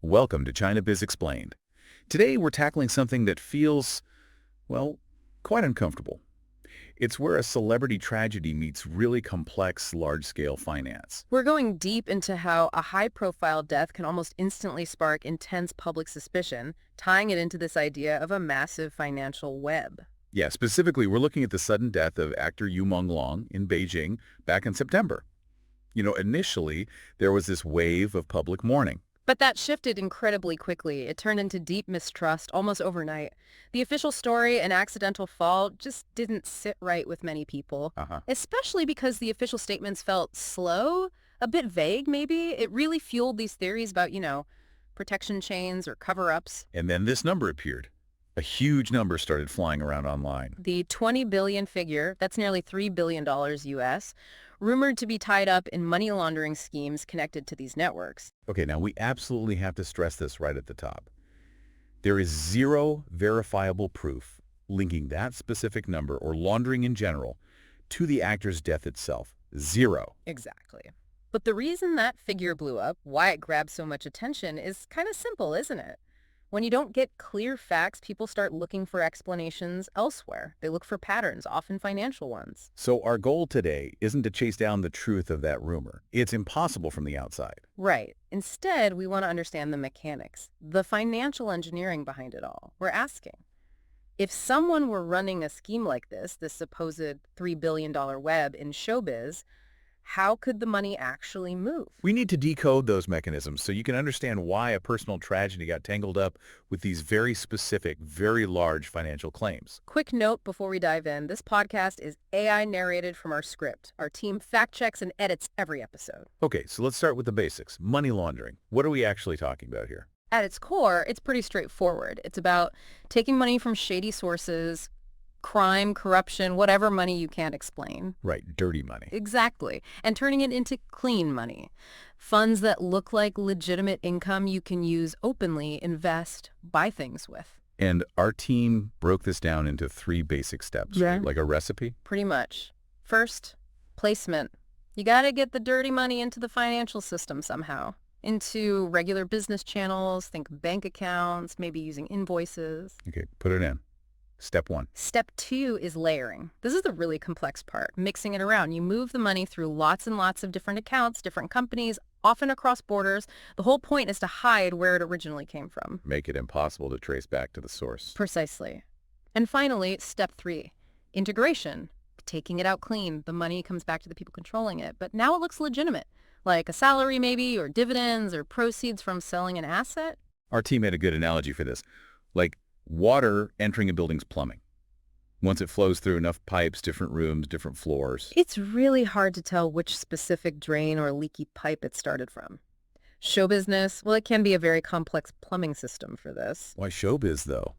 Welcome to China Explained. Today we're tackling something that feels, well, quite uncomfortable. It's where a celebrity tragedy meets really complex, large-scale finance. We're going deep into how a high-profile death can almost instantly spark intense public suspicion, tying it into this idea of a massive financial web. Yeah, specifically, we're looking at the sudden death of actor Yu Monglong in Beijing back in September. Initially, there was this wave of public mourning. But that shifted incredibly quickly. It turned into deep mistrust almost overnight. The official story, an accidental fall, just didn't sit right with many people, especially because the official statements felt slow, a bit vague maybe. It really fueled these theories about, protection chains or cover-ups. And then this number appeared. A huge number started flying around online. The 20 billion figure, that's nearly $3 billion US, rumored to be tied up in money laundering schemes connected to these networks. Okay, now we absolutely have to stress this right at the top. There is zero verifiable proof linking that specific number or laundering in general to the actor's death itself. Zero. Exactly. But the reason that figure blew up, why it grabbed so much attention, is kind of simple, isn't it? When you don't get clear facts, people start looking for explanations elsewhere. They look for patterns, often financial ones. So our goal today isn't to chase down the truth of that rumor. It's impossible from the outside. Right. Instead, we want to understand the mechanics, the financial engineering behind it all. We're asking, if someone were running a scheme like this supposed $3 billion web in showbiz, how could the money actually move? We need to decode those mechanisms so you can understand why a personal tragedy got tangled up with these very specific, very large financial claims. Quick note before we dive in, this podcast is AI narrated from our script. Our team fact checks and edits every episode. Okay, so let's start with the basics. Money laundering. What are we actually talking about here? At its core, it's pretty straightforward. It's about taking money from shady sources, crime, corruption, whatever money you can't explain. Right, dirty money. Exactly. And turning it into clean money. Funds that look like legitimate income you can use openly, invest, buy things with. And our team broke this down into 3 basic steps, Yeah. like a recipe? Pretty much. First, placement. You got to get the dirty money into the financial system somehow. Into regular business channels, think bank accounts, maybe using invoices. Okay, put it in. Step 1. Step 2 is layering. This is the really complex part, mixing it around. You move the money through lots and lots of different accounts, different companies, often across borders. The whole point is to hide where it originally came from. Make it impossible to trace back to the source. Precisely. And finally, step 3, integration. Taking it out clean. The money comes back to the people controlling it, but now it looks legitimate, like a salary maybe, or dividends, or proceeds from selling an asset. Our team had a good analogy for this, like water entering a building's plumbing. Once it flows through enough pipes, different rooms, different floors. It's really hard to tell which specific drain or leaky pipe it started from. Show business, well, it can be a very complex plumbing system for this. Why showbiz, though?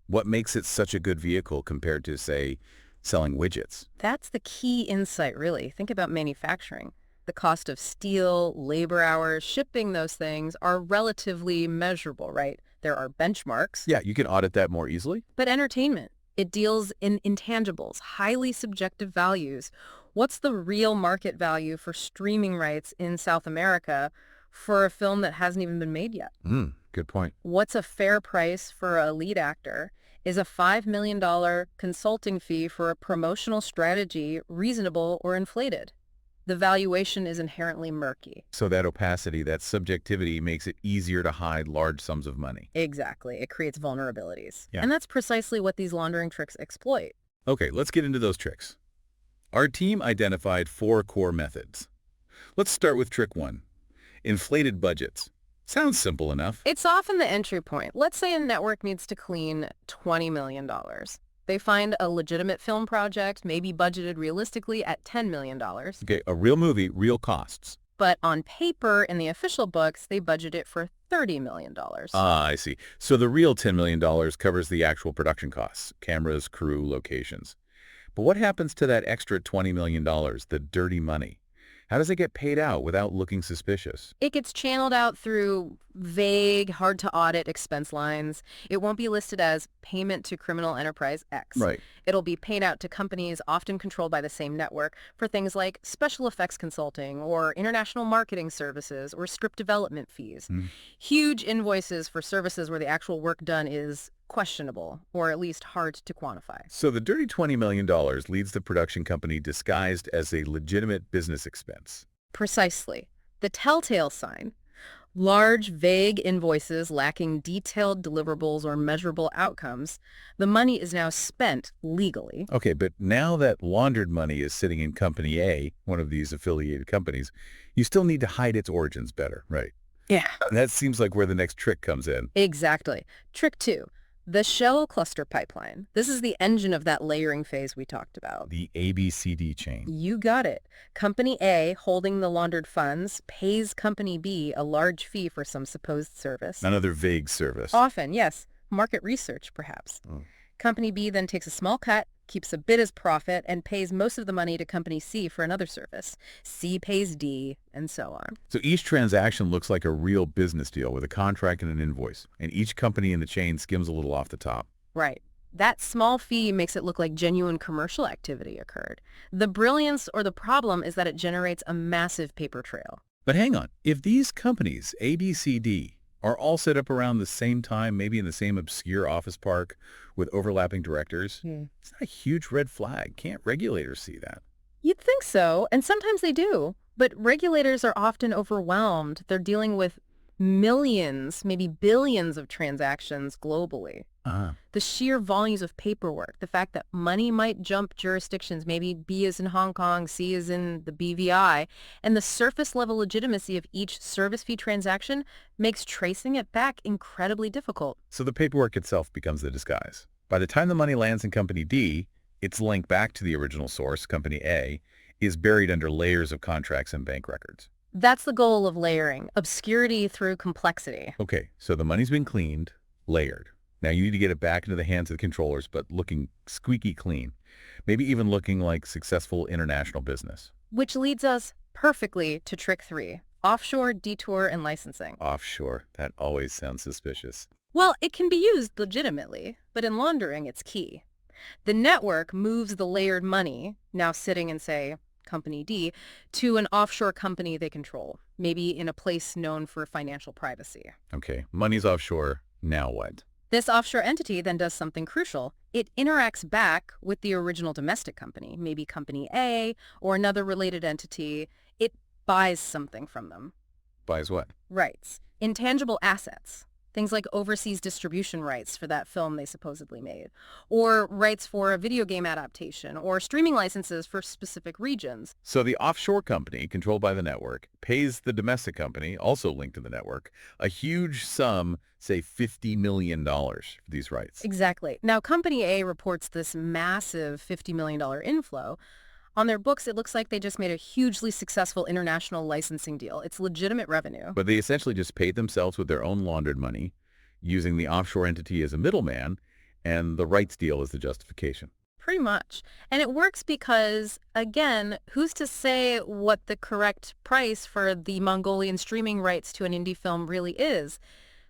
What makes it such a good vehicle compared to, say, selling widgets? That's the key insight, really. Think about manufacturing. The cost of steel, labor hours, shipping those things are relatively measurable, right? There are benchmarks. Yeah, you can audit that more easily. But entertainment, it deals in intangibles, highly subjective values. What's the real market value for streaming rights in South America for a film that hasn't even been made yet? Good point. What's a fair price for a lead actor? Is a $5 million consulting fee for a promotional strategy reasonable or inflated? The valuation is inherently murky. So that opacity, that subjectivity makes it easier to hide large sums of money. Exactly. It creates vulnerabilities. Yeah. And that's precisely what these laundering tricks exploit. Okay, let's get into those tricks. Our team identified 4 core methods. Let's start with trick 1. Inflated budgets. Sounds simple enough. It's often the entry point. Let's say a network needs to clean $20 million. They find a legitimate film project, maybe budgeted realistically at $10 million. Okay, a real movie, real costs. But on paper, in the official books, they budget it for $30 million. Ah, I see. So the real $10 million covers the actual production costs, cameras, crew, locations. But what happens to that extra $20 million, the dirty money? How does it get paid out without looking suspicious? It gets channeled out through vague, hard-to-audit expense lines. It won't be listed as payment to criminal enterprise X. Right. It'll be paid out to companies often controlled by the same network for things like special effects consulting or international marketing services or script development fees. Huge invoices for services where the actual work done is questionable, or at least hard to quantify. So the dirty $20 million leads the production company disguised as a legitimate business expense. Precisely. The telltale sign. Large, vague invoices lacking detailed deliverables or measurable outcomes. The money is now spent legally. Okay, but now that laundered money is sitting in Company A, one of these affiliated companies, you still need to hide its origins better, right? Yeah. That seems like where the next trick comes in. Exactly. Trick 2. The shell cluster pipeline. This is the engine of that layering phase we talked about. The ABCD chain. You got it. Company A, holding the laundered funds, pays Company B a large fee for some supposed service. Another vague service. Often, yes. Market research, perhaps. Company B then takes a small cut, keeps a bit as profit, and pays most of the money to Company C for another service. C pays D, and so on. So each transaction looks like a real business deal with a contract and an invoice, and each company in the chain skims a little off the top. Right. That small fee makes it look like genuine commercial activity occurred. The brilliance or the problem is that it generates a massive paper trail. But hang on. If these companies, A, B, C, D, are all set up around the same time, maybe in the same obscure office park with overlapping directors, it's not a huge red flag. Can't regulators see that? You'd think so, and sometimes they do. But regulators are often overwhelmed. They're dealing with millions, maybe billions of transactions globally. The sheer volumes of paperwork, the fact that money might jump jurisdictions, maybe B is in Hong Kong, C is in the BVI, and the surface level legitimacy of each service fee transaction makes tracing it back incredibly difficult. So the paperwork itself becomes the disguise. By the time the money lands in Company D, its link back to the original source, Company A, is buried under layers of contracts and bank records. That's the goal of layering, obscurity through complexity. Okay, so the money's been cleaned, layered. Now you need to get it back into the hands of the controllers, but looking squeaky clean. Maybe even looking like successful international business. Which leads us perfectly to trick 3, offshore, detour, and licensing. Offshore. That always sounds suspicious. Well, it can be used legitimately, but in laundering, it's key. The network moves the layered money, now sitting in, say, Company D, to an offshore company they control, maybe in a place known for financial privacy. Okay, money's offshore. Now what? This offshore entity then does something crucial. It interacts back with the original domestic company, maybe Company A or another related entity. It buys something from them. Buys what? Rights. Intangible assets. Things like overseas distribution rights for that film they supposedly made, or rights for a video game adaptation, or streaming licenses for specific regions. So the offshore company, controlled by the network, pays the domestic company, also linked to the network, a huge sum, say $50 million for these rights. Exactly. Now, Company A reports this massive $50 million inflow. On their books, it looks like they just made a hugely successful international licensing deal. It's legitimate revenue. But they essentially just paid themselves with their own laundered money, using the offshore entity as a middleman, and the rights deal as the justification. Pretty much. And it works because, again, who's to say what the correct price for the Mongolian streaming rights to an indie film really is?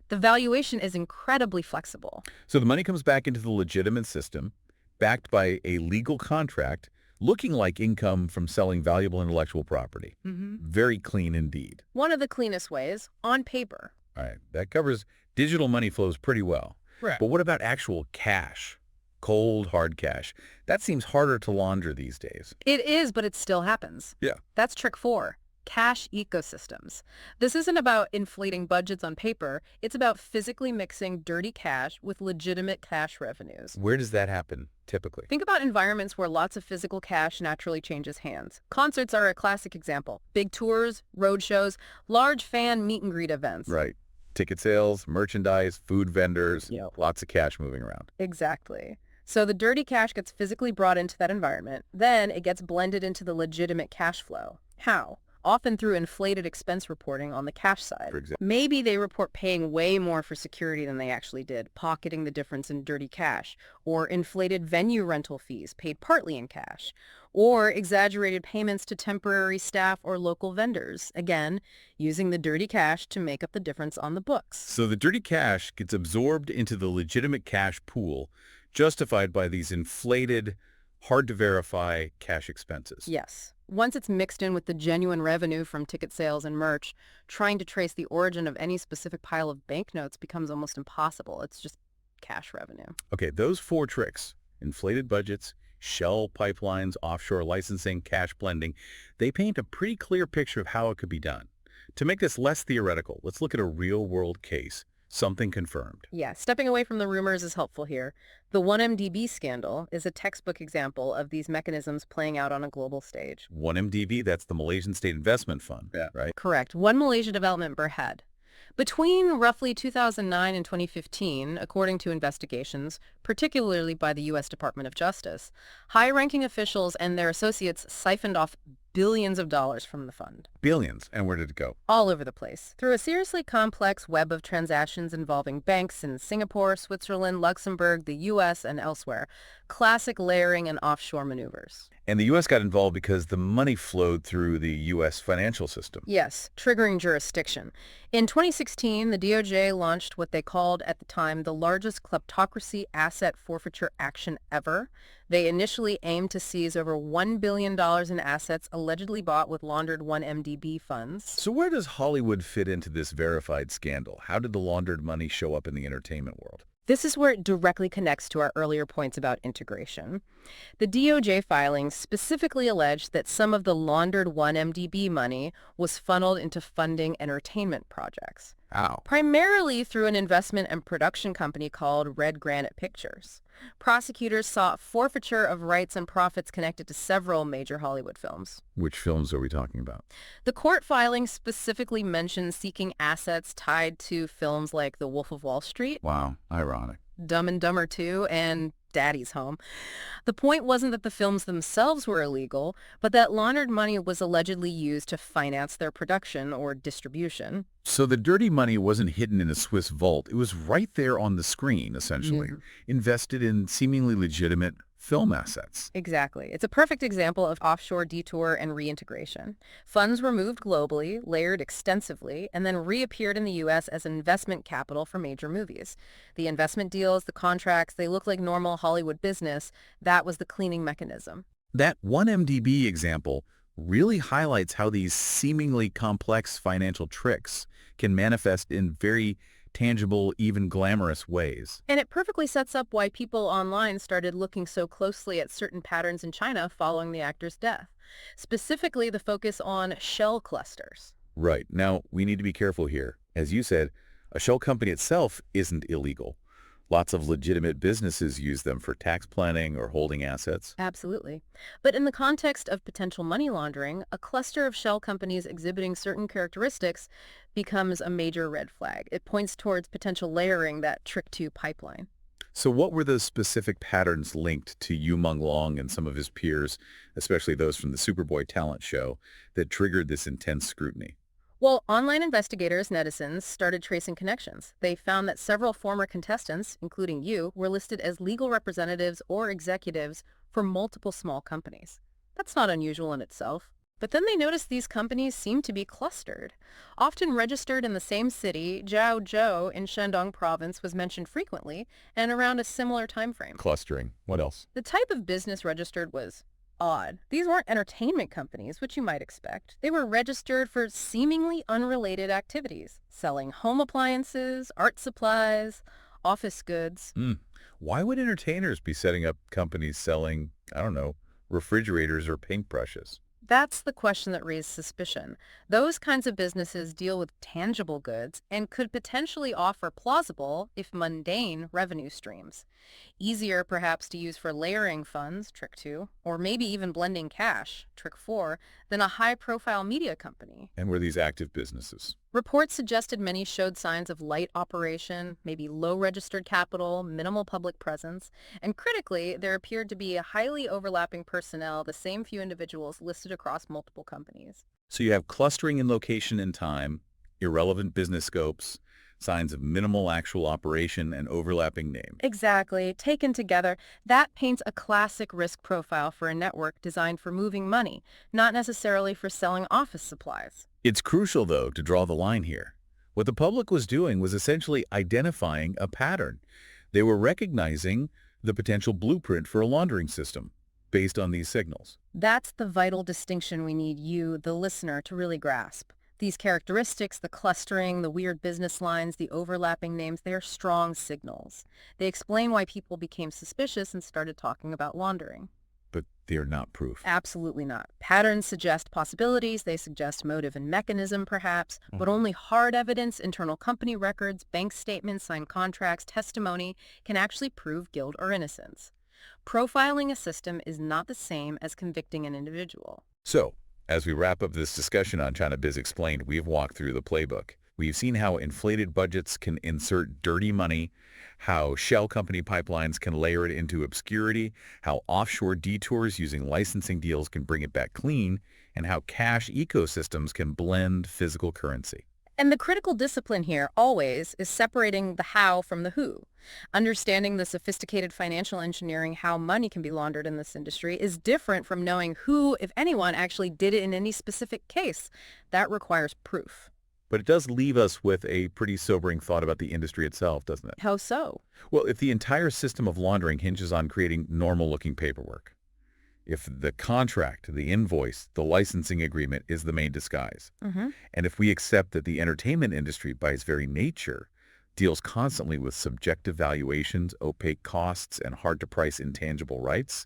The valuation is incredibly flexible. So the money comes back into the legitimate system, backed by a legal contract, looking like income from selling valuable intellectual property. Very clean indeed. One of the cleanest ways, on paper. All right, that covers digital money flows pretty well. Right. But what about actual cash? Cold, hard cash. That seems harder to launder these days. It is, but it still happens. Yeah. That's trick 4. Cash ecosystems. This isn't about inflating budgets on paper. It's about physically mixing dirty cash with legitimate cash revenues. Where does that happen, typically? Think about environments where lots of physical cash naturally changes hands. Concerts are a classic example. Big tours, road shows, large fan meet and greet events. Right. Ticket sales, merchandise, food vendors, lots of cash moving around. Exactly. So the dirty cash gets physically brought into that environment. Then it gets blended into the legitimate cash flow. How? Often through inflated expense reporting on the cash side. Maybe they report paying way more for security than they actually did, pocketing the difference in dirty cash, or inflated venue rental fees paid partly in cash, or exaggerated payments to temporary staff or local vendors, again, using the dirty cash to make up the difference on the books. So the dirty cash gets absorbed into the legitimate cash pool, justified by these inflated, hard-to-verify cash expenses. Yes. Once it's mixed in with the genuine revenue from ticket sales and merch, trying to trace the origin of any specific pile of banknotes becomes almost impossible. It's just cash revenue. Okay, those four tricks, inflated budgets, shell pipelines, offshore licensing, cash blending, they paint a pretty clear picture of how it could be done. To make this less theoretical, let's look at a real-world case, something confirmed. Yeah, stepping away from the rumors is helpful here. The 1MDB scandal is a textbook example of these mechanisms playing out on a global stage. 1MDB, that's the Malaysian State Investment Fund, right? Correct. One Malaysia Development Berhad. Between roughly 2009 and 2015, according to investigations, particularly by the U.S. Department of Justice, high-ranking officials and their associates siphoned off billions of dollars from the fund. Billions. And where did it go? All over the place, through a seriously complex web of transactions involving banks in Singapore, Switzerland, Luxembourg, the U.S., and elsewhere. Classic layering and offshore maneuvers. And the U.S. got involved because the money flowed through the U.S. financial system. Yes, triggering jurisdiction. In 2016, the DOJ launched what they called at the time the largest kleptocracy asset forfeiture action ever. They initially aimed to seize over $1 billion in assets allegedly bought with laundered 1MDB funds. So where does Hollywood fit into this verified scandal? How did the laundered money show up in the entertainment world? This is where it directly connects to our earlier points about integration. The DOJ filings specifically alleged that some of the laundered 1MDB money was funneled into funding entertainment projects. How? Primarily through an investment and production company called Red Granite Pictures. Prosecutors sought forfeiture of rights and profits connected to several major Hollywood films. Which films are we talking about? The court filing specifically mentioned seeking assets tied to films like The Wolf of Wall Street, Wow, ironic. Dumb and Dumber 2, and Daddy's Home. The point wasn't that the films themselves were illegal, but that laundered money was allegedly used to finance their production or distribution. So the dirty money wasn't hidden in a Swiss vault. It was right there on the screen, essentially, invested in seemingly legitimate film assets. Exactly. It's a perfect example of offshore detour and reintegration. Funds were moved globally, layered extensively, and then reappeared in the U.S. as investment capital for major movies. The investment deals, the contracts, they look like normal Hollywood business. That was the cleaning mechanism. That 1MDB example really highlights how these seemingly complex financial tricks can manifest in very tangible, even glamorous ways. And it perfectly sets up why people online started looking so closely at certain patterns in China following the actor's death, specifically the focus on shell clusters. Right. Now, we need to be careful here. As you said, a shell company itself isn't illegal. Lots of legitimate businesses use them for tax planning or holding assets. Absolutely. But in the context of potential money laundering, a cluster of shell companies exhibiting certain characteristics becomes a major red flag. It points towards potential layering that trick to pipeline. So what were the specific patterns linked to Yu Menglong and some of his peers, especially those from the Superboy talent show, that triggered this intense scrutiny? Well, online investigators, netizens, started tracing connections. They found that several former contestants, including you, were listed as legal representatives or executives for multiple small companies. That's not unusual in itself. But then they noticed these companies seemed to be clustered. Often registered in the same city, Zhao in Shandong province was mentioned frequently and around a similar time frame. Clustering. What else? The type of business registered was odd. These weren't entertainment companies, which you might expect. They were registered for seemingly unrelated activities, selling home appliances, art supplies, office goods. Why would entertainers be setting up companies selling, I don't know, refrigerators or paintbrushes? That's the question that raised suspicion. Those kinds of businesses deal with tangible goods and could potentially offer plausible, if mundane, revenue streams. Easier, perhaps, to use for layering funds, trick 2, or maybe even blending cash, trick 4, than a high-profile media company. And were these active businesses? Reports suggested many showed signs of light operation, maybe low registered capital, minimal public presence, and critically, there appeared to be a highly overlapping personnel, the same few individuals listed across multiple companies. So you have clustering in location and time, irrelevant business scopes, signs of minimal actual operation and overlapping names. Exactly. Taken together, that paints a classic risk profile for a network designed for moving money, not necessarily for selling office supplies. It's crucial, though, to draw the line here. What the public was doing was essentially identifying a pattern. They were recognizing the potential blueprint for a laundering system based on these signals. That's the vital distinction we need you, the listener, to really grasp. These characteristics, the clustering, the weird business lines, the overlapping names, they are strong signals. They explain why people became suspicious and started talking about laundering. But they're not proof. Absolutely not. Patterns suggest possibilities, they suggest motive and mechanism perhaps, but only hard evidence, internal company records, bank statements, signed contracts, testimony can actually prove guilt or innocence. Profiling a system is not the same as convicting an individual. So, as we wrap up this discussion on China Biz Explained, we've walked through the playbook. We've seen how inflated budgets can insert dirty money, how shell company pipelines can layer it into obscurity, how offshore detours using licensing deals can bring it back clean, and how cash ecosystems can blend physical currency. And the critical discipline here, always, is separating the how from the who. Understanding the sophisticated financial engineering how money can be laundered in this industry is different from knowing who, if anyone, actually did it in any specific case. That requires proof. But it does leave us with a pretty sobering thought about the industry itself, doesn't it? How so? Well, if the entire system of laundering hinges on creating normal-looking paperwork, if the contract, the invoice, the licensing agreement is the main disguise, and if we accept that the entertainment industry, by its very nature, deals constantly with subjective valuations, opaque costs, and hard-to-price intangible rights,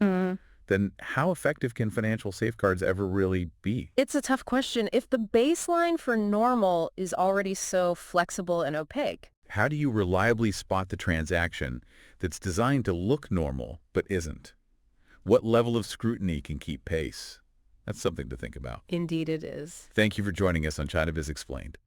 then how effective can financial safeguards ever really be? It's a tough question. If the baseline for normal is already so flexible and opaque, How do you reliably spot the transaction that's designed to look normal but isn't? What level of scrutiny can keep pace? That's something to think about. indeed it is. Thank you for joining us on China Biz Explained.